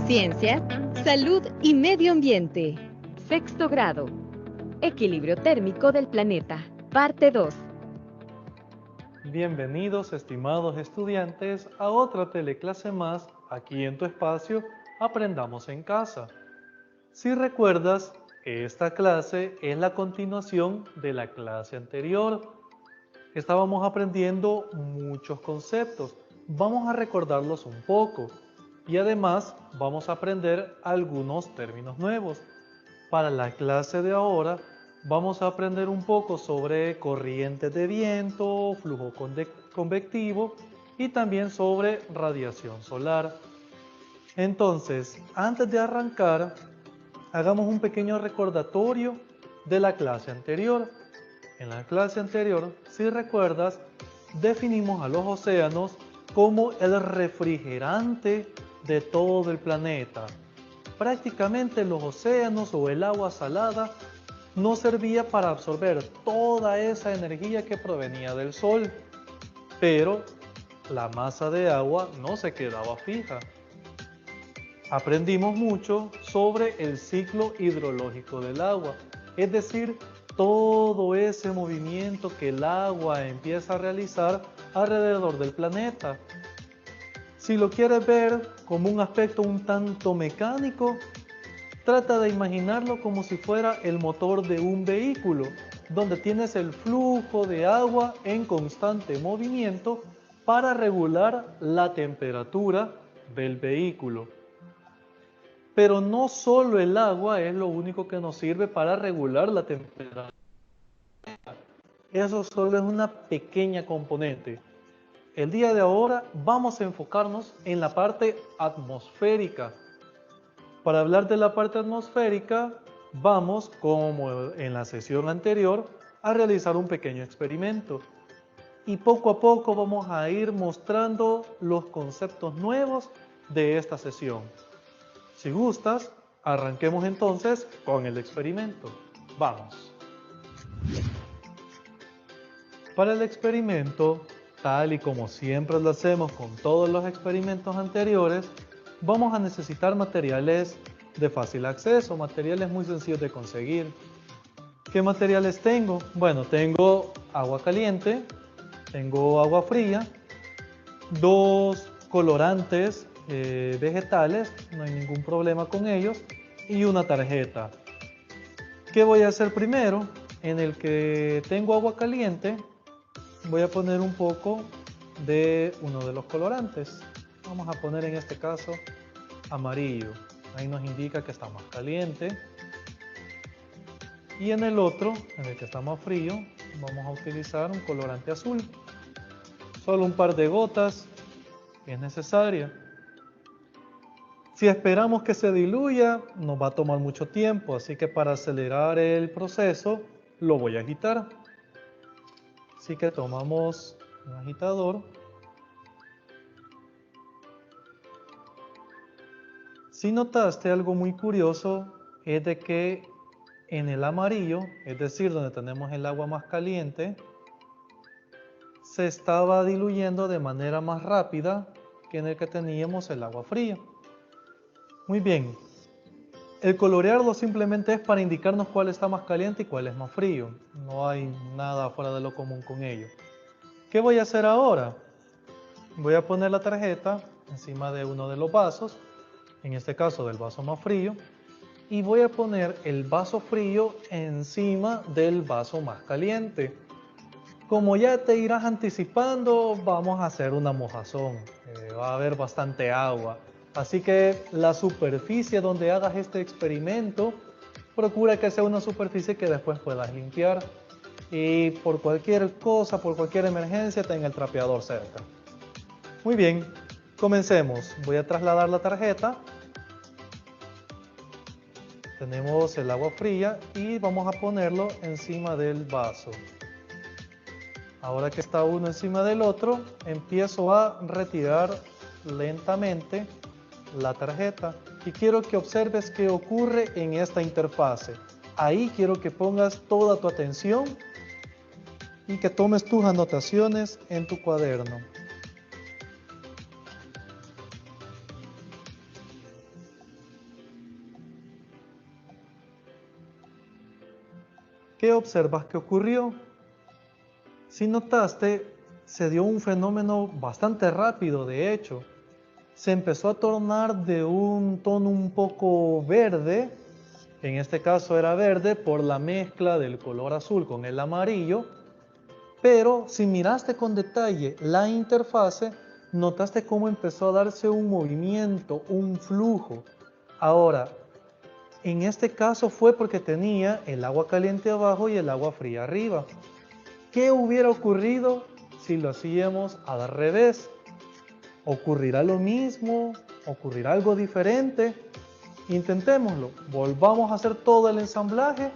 Ciencia, salud y medio ambiente. Sexto grado. Equilibrio térmico del planeta. Parte 2. Bienvenidos, estimados estudiantes, a otra teleclase más aquí en tu espacio Aprendamos en Casa. Si recuerdas, esta clase es la continuación de la clase anterior. Estábamos aprendiendo muchos conceptos. Vamos a recordarlos un poco y además vamos a aprender algunos términos nuevos. Para la clase de ahora vamos a aprender un poco sobre corrientes de viento, flujo convectivo y también sobre radiación solar. Entonces, antes de arrancar, hagamos un pequeño recordatorio de la clase anterior. En la clase anterior, si recuerdas, definimos a los océanos como el refrigerante de todo el planeta. Prácticamente los océanos o el agua salada no servía para absorber toda esa energía que provenía del sol, pero la masa de agua no se quedaba fija. Aprendimos mucho sobre el ciclo hidrológico del agua, es decir, todo ese movimiento que el agua empieza a realizar alrededor del planeta. Si lo quieres ver como un aspecto un tanto mecánico, trata de imaginarlo como si fuera el motor de un vehículo, donde tienes el flujo de agua en constante movimiento para regular la temperatura del vehículo. Pero no solo el agua es lo único que nos sirve para regular la temperatura. Eso solo es una pequeña componente. El día de ahora vamos a enfocarnos en la parte atmosférica. Para hablar de la parte atmosférica, vamos, como en la sesión anterior, a realizar un pequeño experimento. Y poco a poco vamos a ir mostrando los conceptos nuevos de esta sesión. Si gustas, arranquemos entonces con el experimento. Vamos. Para el experimento, tal y como siempre lo hacemos con todos los experimentos anteriores, vamos a necesitar materiales de fácil acceso, materiales muy sencillos de conseguir. ¿Qué materiales tengo? Bueno, tengo agua caliente, tengo agua fría, dos colorantes vegetales, no hay ningún problema con ellos, y una tarjeta. ¿Qué voy a hacer primero? En el que tengo agua caliente, voy a poner un poco de uno de los colorantes. Vamos a poner en este caso amarillo. Ahí nos indica que está más caliente. Y en el otro, en el que está más frío, vamos a utilizar un colorante azul. Solo un par de gotas es necesaria. Si esperamos que se diluya, nos va a tomar mucho tiempo, así que para acelerar el proceso, lo voy a agitar. Así que tomamos un agitador. Si notaste algo muy curioso, es de que en el amarillo, es decir, donde tenemos el agua más caliente, se estaba diluyendo de manera más rápida que en el que teníamos el agua fría. Muy bien, el colorearlo simplemente es para indicarnos cuál está más caliente y cuál es más frío. No hay nada fuera de lo común con ello. ¿Qué voy a hacer ahora? Voy a poner la tarjeta encima de uno de los vasos, en este caso del vaso más frío, y voy a poner el vaso frío encima del vaso más caliente. Como ya te irás anticipando, vamos a hacer una mojazón. Va a haber bastante agua. Así que la superficie donde hagas este experimento, procura que sea una superficie que después puedas limpiar. Y por cualquier cosa, por cualquier emergencia, tenga el trapeador cerca. Muy bien, comencemos. Voy a trasladar la tarjeta. Tenemos el agua fría y vamos a ponerlo encima del vaso. Ahora que está uno encima del otro, empiezo a retirar lentamente la tarjeta y quiero que observes qué ocurre en esta interfase. Ahí quiero que pongas toda tu atención y que tomes tus anotaciones en tu cuaderno. ¿Qué observas que ocurrió? Si notaste, se dio un fenómeno bastante rápido, de hecho. Se empezó a tornar de un tono un poco verde, en este caso era verde por la mezcla del color azul con el amarillo, pero si miraste con detalle la interfase, notaste cómo empezó a darse un movimiento, un flujo. Ahora, en este caso fue porque tenía el agua caliente abajo y el agua fría arriba. ¿Qué hubiera ocurrido si lo hacíamos al revés? ¿Ocurrirá lo mismo? ¿Ocurrirá algo diferente? Intentémoslo. Volvamos a hacer todo el ensamblaje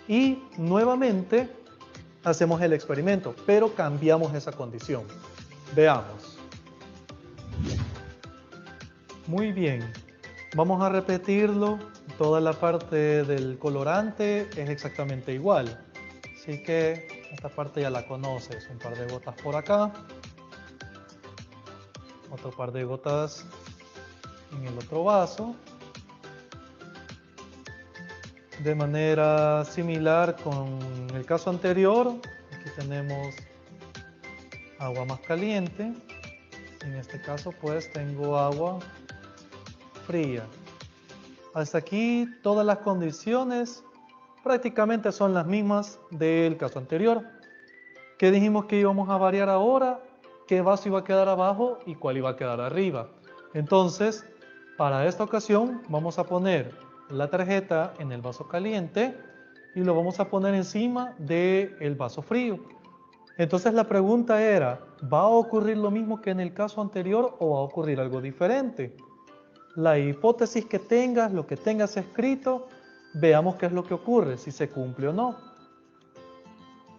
y nuevamente hacemos el experimento, pero cambiamos esa condición. Veamos. Muy bien. Vamos a repetirlo. Toda la parte del colorante es exactamente igual. Así que esta parte ya la conoces. Un par de gotas por acá. Otro par de gotas en el otro vaso. De manera similar con el caso anterior, aquí tenemos agua más caliente. En este caso pues tengo agua fría. Hasta aquí todas las condiciones prácticamente son las mismas del caso anterior. ¿Qué dijimos que íbamos a variar ahora? ¿Qué vaso iba a quedar abajo y cuál iba a quedar arriba? Entonces, para esta ocasión vamos a poner la tarjeta en el vaso caliente y lo vamos a poner encima del vaso frío. Entonces la pregunta era, ¿va a ocurrir lo mismo que en el caso anterior o va a ocurrir algo diferente? La hipótesis que tengas, lo que tengas escrito, veamos qué es lo que ocurre, si se cumple o no.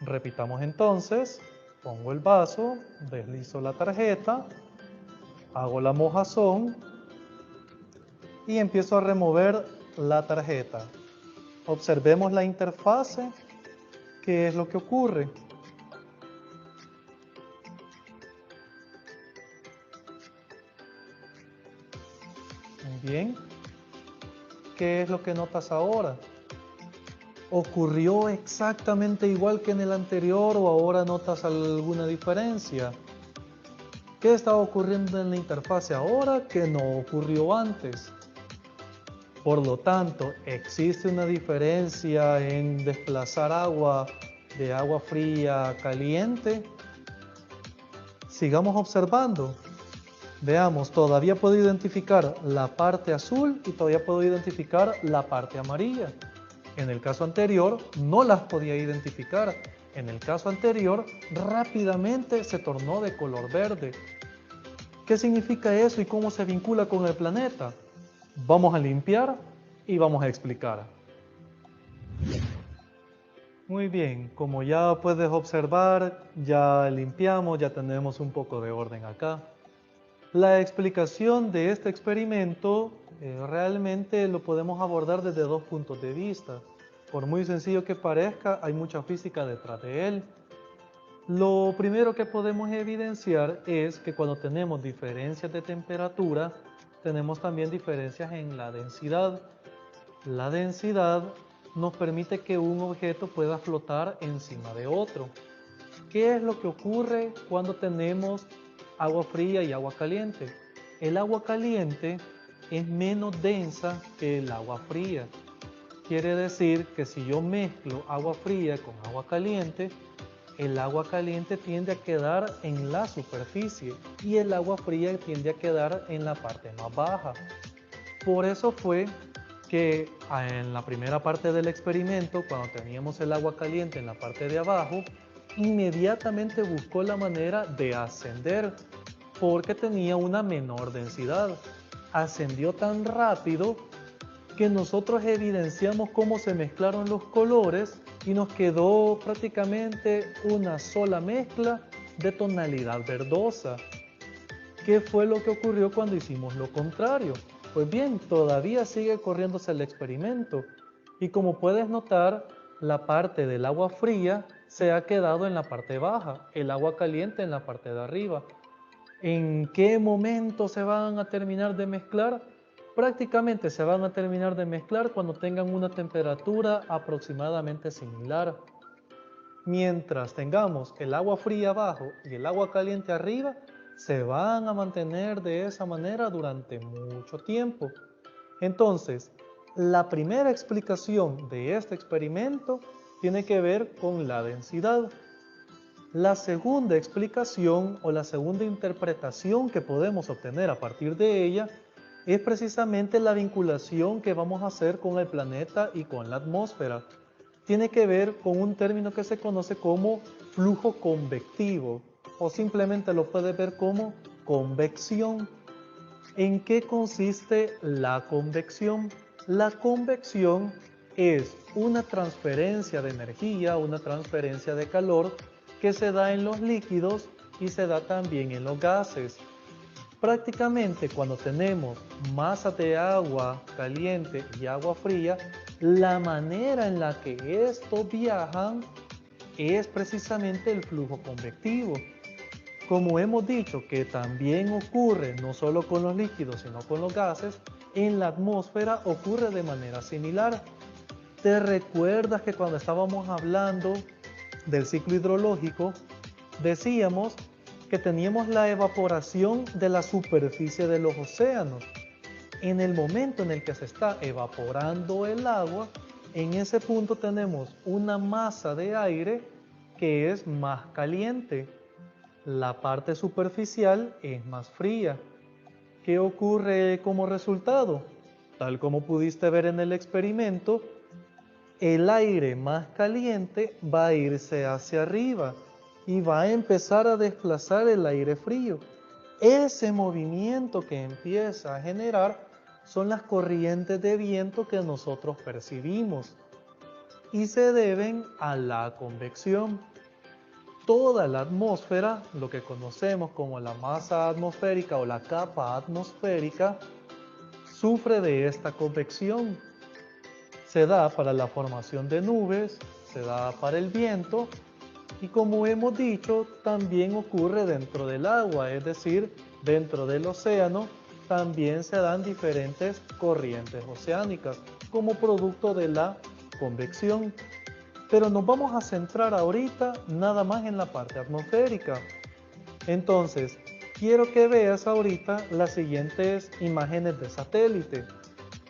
Repitamos entonces, pongo el vaso, deslizo la tarjeta, hago la mojazón y empiezo a remover la tarjeta. Observemos la interfase, qué es lo que ocurre. Muy bien, ¿qué es lo que notas ahora? ¿Ocurrió exactamente igual que en el anterior o ahora notas alguna diferencia? ¿Qué está ocurriendo en la interfase ahora que no ocurrió antes? Por lo tanto, existe una diferencia en desplazar agua de agua fría a caliente. Sigamos observando. Veamos, todavía puedo identificar la parte azul y todavía puedo identificar la parte amarilla. En el caso anterior no las podía identificar. En el caso anterior rápidamente se tornó de color verde. ¿Qué significa eso y cómo se vincula con el planeta? Vamos a limpiar y vamos a explicar. Muy bien, como ya puedes observar, ya limpiamos, ya tenemos un poco de orden acá. La explicación de este experimento realmente lo podemos abordar desde dos puntos de vista. Por muy sencillo que parezca, hay mucha física detrás de él. Lo primero que podemos evidenciar es que cuando tenemos diferencias de temperatura, tenemos también diferencias en la densidad. La densidad nos permite que un objeto pueda flotar encima de otro. ¿Qué es lo que ocurre cuando tenemos agua fría y agua caliente? El agua caliente es menos densa que el agua fría. Quiere decir que si yo mezclo agua fría con agua caliente, el agua caliente tiende a quedar en la superficie y el agua fría tiende a quedar en la parte más baja. Por eso fue que en la primera parte del experimento, cuando teníamos el agua caliente en la parte de abajo, inmediatamente buscó la manera de ascender porque tenía una menor densidad. Ascendió tan rápido que nosotros evidenciamos cómo se mezclaron los colores y nos quedó prácticamente una sola mezcla de tonalidad verdosa. ¿Qué fue lo que ocurrió cuando hicimos lo contrario? Pues bien, todavía sigue corriéndose el experimento y como puedes notar, la parte del agua fría se ha quedado en la parte baja, el agua caliente en la parte de arriba. ¿En qué momento se van a terminar de mezclar? prácticamente se van a terminar de mezclar cuando tengan una temperatura aproximadamente similar. Mientras tengamos el agua fría abajo y el agua caliente arriba, se van a mantener de esa manera durante mucho tiempo. Entonces, la primera explicación de este experimento tiene que ver con la densidad. La segunda explicación o la segunda interpretación que podemos obtener a partir de ella es precisamente la vinculación que vamos a hacer con el planeta y con la atmósfera. Tiene que ver con un término que se conoce como flujo convectivo o simplemente lo puede ver como convección. ¿En qué consiste la convección? La convección es una transferencia de energía, una transferencia de calor que se da en los líquidos y se da también en los gases. Prácticamente cuando tenemos masa de agua caliente y agua fría, la manera en la que estos viajan es precisamente el flujo convectivo. Como hemos dicho que también ocurre no solo con los líquidos sino con los gases, en la atmósfera ocurre de manera similar. ¿Te recuerdas que cuando estábamos hablando del ciclo hidrológico, decíamos que teníamos la evaporación de la superficie de los océanos? En el momento en el que se está evaporando el agua, en ese punto tenemos una masa de aire que es más caliente. La parte superficial es más fría. ¿Qué ocurre como resultado? Tal como pudiste ver en el experimento, el aire más caliente va a irse hacia arriba y va a empezar a desplazar el aire frío. Ese movimiento que empieza a generar son las corrientes de viento que nosotros percibimos y se deben a la convección. Toda la atmósfera, lo que conocemos como la masa atmosférica o la capa atmosférica, sufre de esta convección. Se da para la formación de nubes, se da para el viento y como hemos dicho, también ocurre dentro del agua, es decir, dentro del océano también se dan diferentes corrientes oceánicas como producto de la convección. Pero nos vamos a centrar ahorita nada más en la parte atmosférica. Entonces, quiero que veas ahorita las siguientes imágenes de satélite.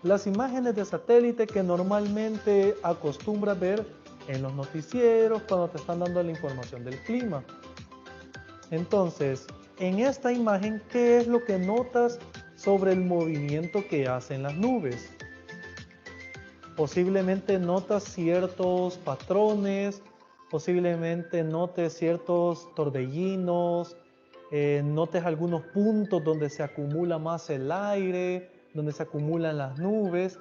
Las imágenes de satélite que normalmente acostumbras ver en los noticieros cuando te están dando la información del clima. Entonces, en esta imagen, ¿qué es lo que notas sobre el movimiento que hacen las nubes? Posiblemente notas ciertos patrones, posiblemente notes ciertos torbellinos, notes algunos puntos donde se acumula más el aire, donde se acumulan las nubes.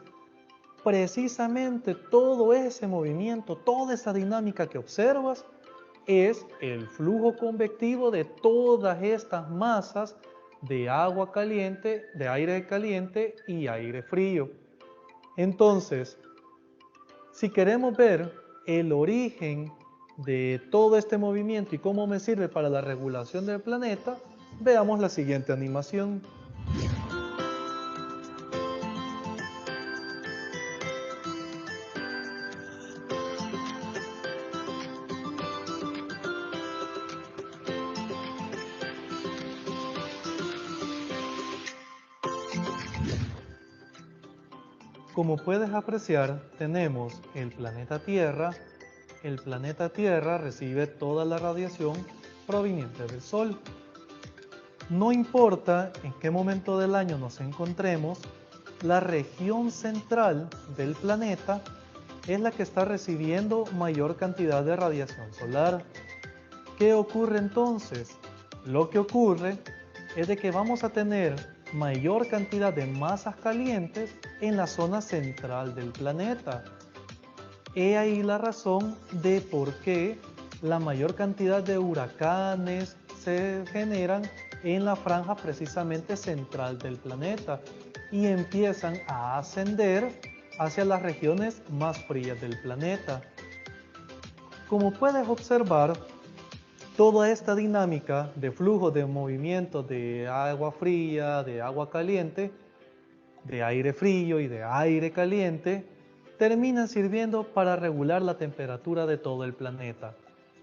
Precisamente todo ese movimiento, toda esa dinámica que observas es el flujo convectivo de todas estas masas de agua caliente, de aire caliente y aire frío. Entonces, si queremos ver el origen de todo este movimiento y cómo me sirve para la regulación del planeta, veamos la siguiente animación. Como puedes apreciar, tenemos el planeta Tierra. El planeta Tierra recibe toda la radiación proveniente del Sol. No importa en qué momento del año nos encontremos, la región central del planeta es la que está recibiendo mayor cantidad de radiación solar. ¿Qué ocurre entonces? Lo que ocurre es de que vamos a tener mayor cantidad de masas calientes en la zona central del planeta. He ahí la razón de por qué la mayor cantidad de huracanes se generan en la franja precisamente central del planeta y empiezan a ascender hacia las regiones más frías del planeta. Como puedes observar, toda esta dinámica de flujo de movimiento de agua fría, de agua caliente, de aire frío y de aire caliente terminan sirviendo para regular la temperatura de todo el planeta.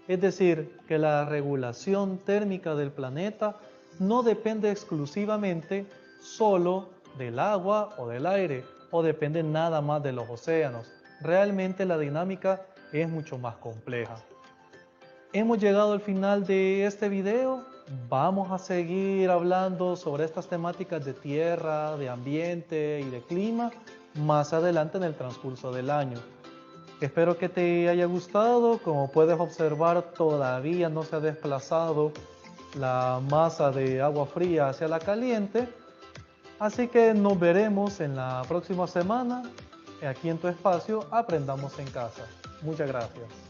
Es decir, que la regulación térmica del planeta no depende exclusivamente solo del agua o del aire, o depende nada más de los océanos. Realmente la dinámica es mucho más compleja. Hemos llegado al final de este video. Vamos a seguir hablando sobre estas temáticas de tierra, de ambiente y de clima más adelante en el transcurso del año. Espero que te haya gustado. Como puedes observar, todavía no se ha desplazado la masa de agua fría hacia la caliente. Así que nos veremos en la próxima semana aquí en tu espacio Aprendamos en Casa. Muchas gracias.